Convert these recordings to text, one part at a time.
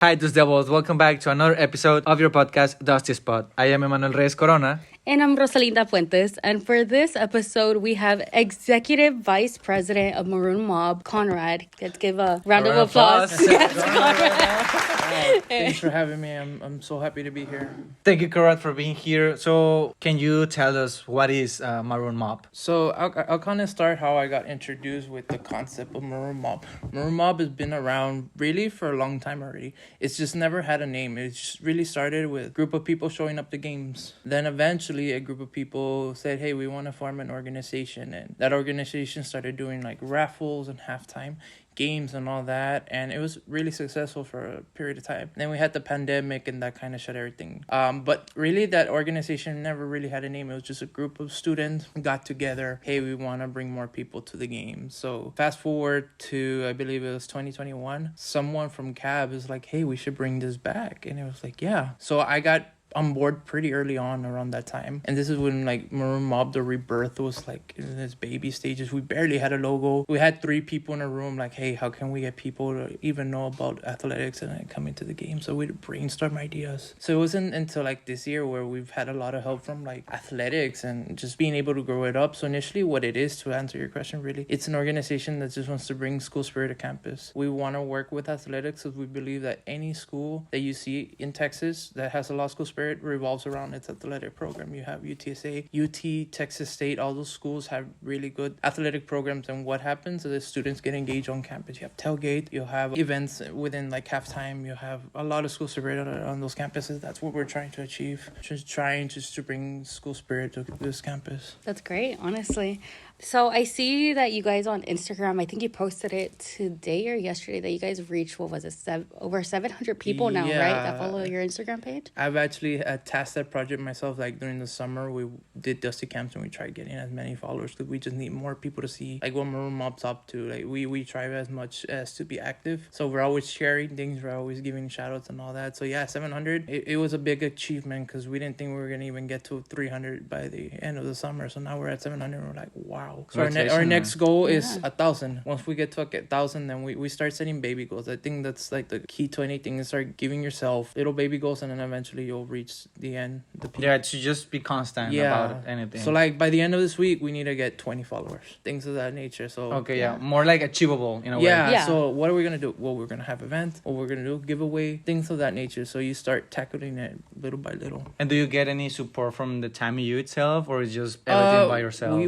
Hi, Dust Devils. Welcome back to another episode of your podcast, Dusty Spot. I am Emmanuel Reyes Corona. And I'm Rosalinda Fuentes. And for this episode, we have Executive Vice President of Maroon Mob, Conrad. Let's give a round of applause. Yes, Conrad. Thanks for having me. I'm so happy to be here. Thank you, Conrad, for being here. So, can you tell us what is Maroon Mob? So I'll kind of start how I got introduced with the concept of Maroon Mob. Maroon Mob has been around really for a long time already. It's just never had a name. It just really started with a group of people showing up to games. Then eventually a group of people said, hey, we want to form an organization. And that organization started doing like raffles and halftime games and all that, and it was really successful for a period of time. Then we had the pandemic and that kind of shut everything. But really that organization never really had a name. It was just a group of students got together. Hey, we want to bring more people to the game. So fast forward to, I believe it was 2021, someone from CAB is like, hey, we should bring this back. And it was like, yeah. So I got on board pretty early on around that time, and this is when like Maroon Mob the rebirth was like in its baby stages. We barely had a logo. We had 3 people in a room like, hey, how can we get people to even know about athletics and like, come into the game? So we'd brainstorm ideas. So it wasn't until like this year where we've had a lot of help from like athletics and just being able to grow it up. So initially what it is, to answer your question, really, it's an organization that just wants to bring school spirit to campus. We want to work with athletics because we believe that any school that you see in Texas that has a law school spirit revolves around its athletic program. You have UTSA, UT, Texas State, all those schools have really good athletic programs, and what happens is the students get engaged on campus. You have tailgate, you have events within like halftime, you have a lot of school spirit on those campuses. That's what we're trying to achieve. Just to bring school spirit to this campus. That's great, honestly. So I see that you guys on Instagram, I think you posted it today or yesterday, that you guys reached, what was it, over 700 people now, right? That follow your Instagram page? I've actually tasked that project myself. Like during the summer, we did Dusty Camps and we tried getting as many followers because we just need more people to see like what Maroon Mob's up to. Like we try as much as to be active. So we're always sharing things. We're always giving shout outs and all that. So yeah, 700, it was a big achievement because we didn't think we were going to even get to 300 by the end of the summer. So now we're at 700 and we're like, wow. So our next goal is 1,000. Once we get to 1,000, then we start setting baby goals. I think that's like the key to anything, is start giving yourself little baby goals, and then eventually you'll reach the end. Yeah, to just be constant about anything. So like by the end of this week, we need to get 20 followers, things of that nature. So okay, yeah, more like achievable in a way. Yeah. So what are we gonna do? Well, we're gonna have events. What we're gonna do? Giveaway, things of that nature. So you start tackling it little by little. And do you get any support from the TAMU itself, or is just everything by yourself?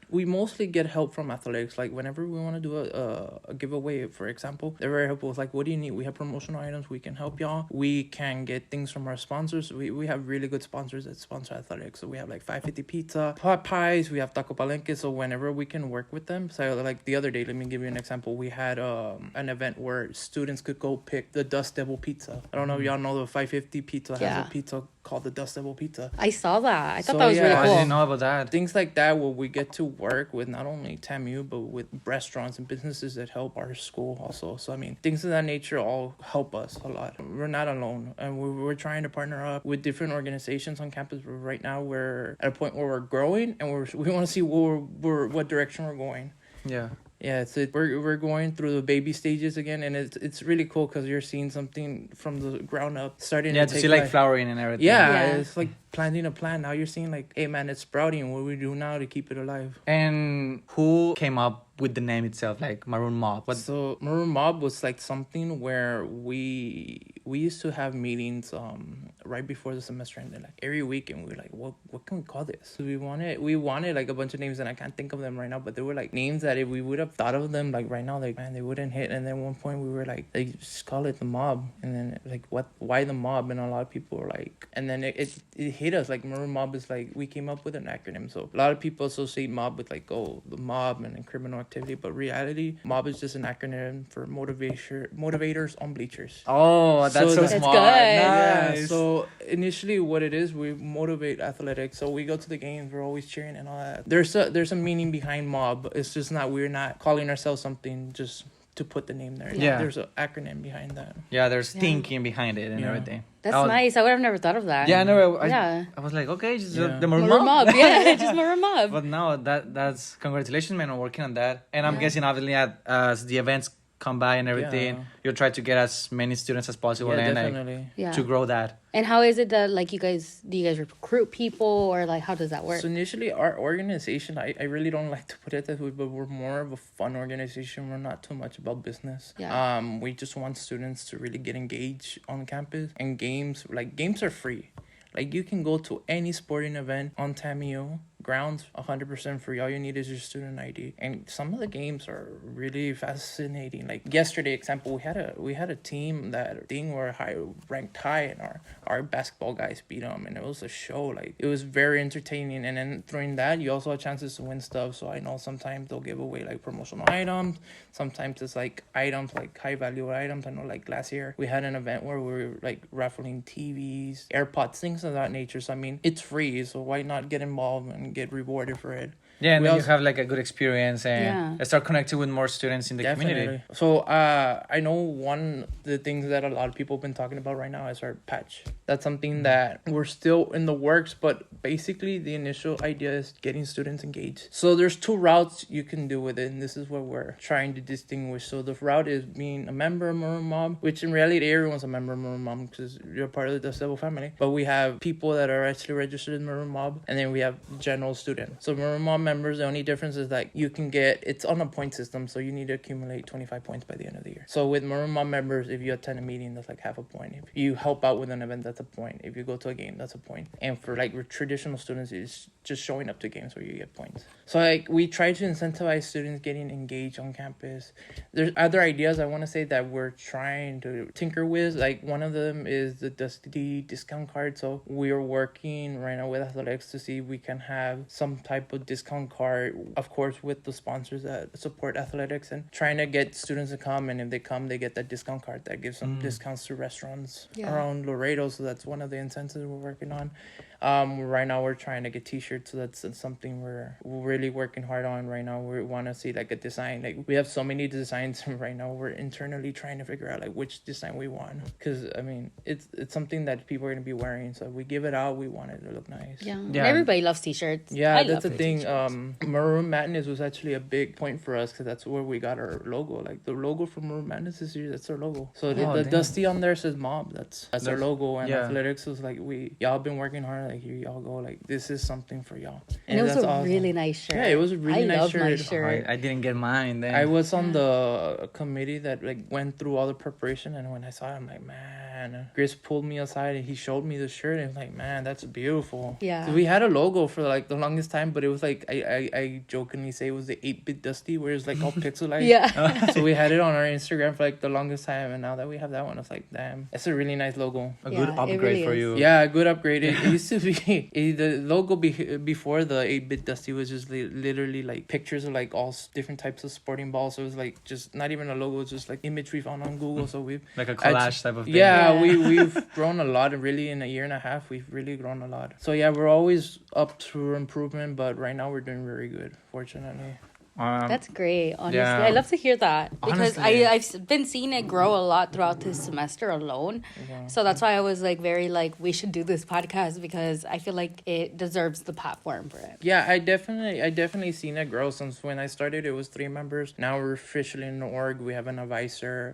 We mostly get help from athletics. Like whenever we want to do a giveaway, for example, they're very helpful. It's like, what do you need? We have promotional items. We can help y'all. We can get things from our sponsors. We have really good sponsors that sponsor athletics. So we have like 550 Pizza, Hot Pies. We have Taco Palenque. So whenever we can work with them. So like the other day, let me give you an example. We had an event where students could go pick the Dust Devil Pizza. I don't know if y'all know the 550 Pizza has a pizza called the Dust Devil Pizza. I saw that. I thought that was really cool. I didn't know about that. Things like that where we get to work with not only TAMU but with restaurants and businesses that help our school also. So I mean, things of that nature all help us a lot. We're not alone, and we're trying to partner up with different organizations on campus. Right now we're at a point where we're growing, and we want to see what direction we're going. Yeah, we're going through the baby stages again, and it's really cool because you're seeing something from the ground up starting. Yeah, to see like flowering and everything. Yeah, it's like planting a plant. Now you're seeing like, hey man, it's sprouting. What do we do now to keep it alive? And who came up with the name itself, like Maroon Mob? So Maroon Mob was like something where we used to have meetings right before the semester ended, like every week, and we were like, what can we call this? So we wanted like a bunch of names, and I can't think of them right now, but they were like names that if we would have thought of them like right now, like man, they wouldn't hit. And then at one point we were like, just call it the Mob. And then like, why the Mob? And a lot of people were like, and then it hit us like Maroon Mob is like, we came up with an acronym. So a lot of people associate Mob with like, oh, the mob and criminal activity, but reality, Mob is just an acronym for motivators on bleachers. Oh, that's so smart. Good. Nice. So initially what it is, we motivate athletics. So we go to the games, we're always cheering and all that. There's a meaning behind Mob. It's just not, we're not calling ourselves something just to put the name there. Yeah. There's an acronym behind that. Yeah, there's thinking behind it and everything. That's nice. I would have never thought of that. Yeah, I know. I was like, okay, just the Maroon Mob. Yeah, just Maroon Mob. But no, that's congratulations, man, on working on that. And I'm guessing obviously as the events come by and everything, Yeah. you'll try to get as many students as possible Yeah, and like definitely. Yeah. to grow that. And how is it that like do you guys recruit people, or like how does that work? So initially, our organization, I really don't like to put it that way, but we're more of a fun organization. We're not too much about business. Yeah. We just want students to really get engaged on campus, and games are free. Like you can go to any sporting event on TAMU grounds 100% free. All you need is your student ID, and some of the games are really fascinating. Like yesterday example, we had a team that thing were ranked high, and our basketball guys beat them, and it was a show. Like it was very entertaining. And then during that, you also have chances to win stuff. So I know sometimes they'll give away like promotional items, sometimes it's like items like high value items. I know like last year we had an event where we were like raffling TVs, AirPods, things of that nature. So I mean, it's free, so why not get involved and get rewarded for it? Yeah, and We then also- you have like a good experience and start connecting with more students in the community. So I know one of the things that a lot of people have been talking about right now is our patch. That's something that we're still in the works, but basically the initial idea is getting students engaged. So there's two routes you can do with it, and this is what we're trying to distinguish. So the route is being a member of Maroon Mob, which in reality everyone's a member of Maroon Mob because you're part of the Dust Devil family. But we have people that are actually registered in Maroon Mob, and then we have general students. So Maroon Mob members, the only difference is that you can get, it's on a point system, so you need to accumulate 25 points by the end of the year. So with Maroon Mob members, if you attend a meeting, that's like half a point. If you help out with an event, that's a point. If you go to a game, that's a point. And for like traditional students, it's just showing up to games where you get points. So like we try to incentivize students getting engaged on campus. There's other ideas I want to say that we're trying to tinker with. Like one of them is the Dusty discount card. So we're working right now with athletics to see if we can have some type of discount card, of course with the sponsors that support athletics, and trying to get students to come, and if they come they get that discount card that gives them discounts to restaurants around Laredo. So that's one of the incentives we're working on. Right now we're trying to get t-shirts, so that's something we're really working hard on right now. We want to see like a design, like we have so many designs right now. We're internally trying to figure out like which design we want, because I mean it's something that people are going to be wearing, so if we give it out, we want it to look nice. Yeah. Everybody loves t-shirts. Yeah, I that's the love thing. t-shirts. Maroon Madness was actually a big point for us because that's where we got our logo. Like the logo for Maroon Madness this year, that's our logo. So the Dusty on there says Mob. That's our logo. And athletics was like, y'all been working hard. Like here y'all go. Like this is something for y'all. And it was that's a awesome. really nice shirt. Yeah, it was a really nice love shirt. my shirt. I didn't get mine then. I was on the committee that like went through all the preparation, and when I saw it, I'm like, man. Chris pulled me aside and he showed me the shirt, and I was like, man, that's beautiful. Yeah. So we had a logo for like the longest time, but it was like I jokingly say it was the 8-bit Dusty, where it's like all pixelized. Yeah. So we had it on our Instagram for like the longest time, and now that we have that one, it's like, damn, it's a really nice logo. a Yeah, good it upgrade really for is. you. Yeah, a good upgrade. It used to be the logo before the 8-bit Dusty was just literally like pictures of like all different types of sporting balls. So it was like just not even a logo, it's just like image we found on Google. So we've Like a collage type of thing. yeah, we've grown a lot, and really in a year and a half we've really grown a lot. So yeah, we're always up to improvement, but right now we're doing very good, fortunately. That's great. Honestly, yeah. I love to hear that because Honestly. I've been seeing it grow a lot throughout this semester alone. So that's why I was like very like we should do this podcast, because I feel like it deserves the platform for it. Yeah, I definitely seen it grow since when I started. It was 3 members. Now we're officially in the org. We have an advisor.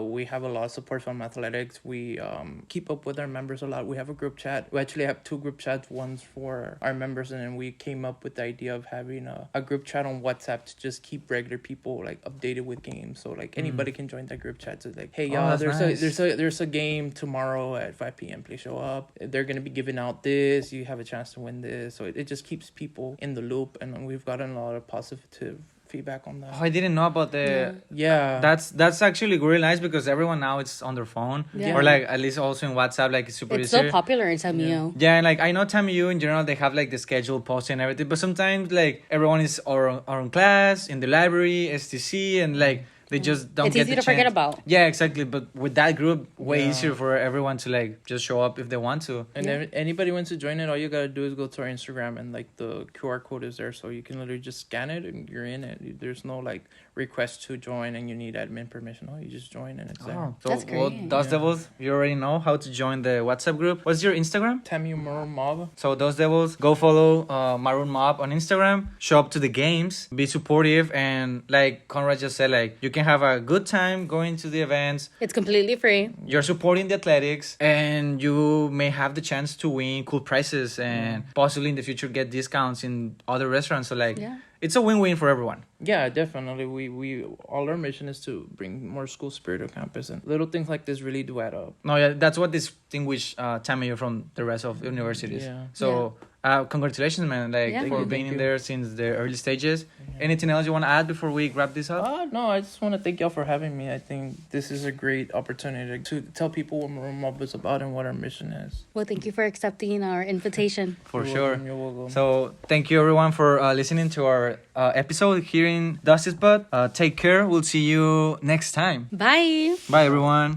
We have a lot of support from athletics. We keep up with our members a lot. We have a group chat. We actually have 2 group chats. One's for our members, and then we came up with the idea of having a group chat on WhatsApp to just keep regular people like updated with games. So like anybody can join that group chat. So like, hey y'all, there's a game tomorrow at 5 p.m. Please show up. They're gonna be giving out this. You have a chance to win this. So it just keeps people in the loop, and we've gotten a lot of positive feedback on that. Oh, I didn't know about the. Yeah. That's actually really nice, because everyone now it's on their phone, Yeah. or like at least also in WhatsApp. Like it's super It's easy. so popular in TAMU. Yeah, and like I know TAMU in general, they have like the schedule posting and everything, but sometimes like everyone is or in class, in the library, STC, and like they just don't It's get easy the to forget chance. about. Yeah, exactly. But with that group, way Yeah. easier for everyone to like just show up if they want to. And if anybody wants to join it, all you gotta do is go to our Instagram, and like the QR code is there, so you can literally just scan it and you're in it. There's no like request to join and you need admin permission, you just join and it's there. Oh, so That's well, great. Those Yeah. Devils, you already know how to join the WhatsApp group. What's your Instagram? Tamu Maroon Mob. So those Devils, go follow Maroon Mob on Instagram. Show up to the games, be supportive, and like Conrad just said, like you can have a good time going to the events. It's completely free. You're supporting the athletics, and you may have the chance to win cool prizes and possibly in the future get discounts in other restaurants. So like, Yeah. it's a win-win for everyone. Yeah, definitely. We all our mission is to bring more school spirit to campus, and little things like this really do add up. No, yeah, that's what distinguish Tamayo from the rest of universities. Yeah. So, congratulations, man! Like Yeah. for Thank being you. in there since the early stages. Anything else you want to add before we wrap this up? No, I just want to thank y'all for having me. I think this is a great opportunity to tell people what Maroon Mob is about and what our mission is. Well, thank you for accepting our invitation. For You're sure. welcome, you're welcome. So, thank you everyone for listening to our episode here in Dusty's Butt. Take care. We'll see you next time. Bye. Bye, everyone.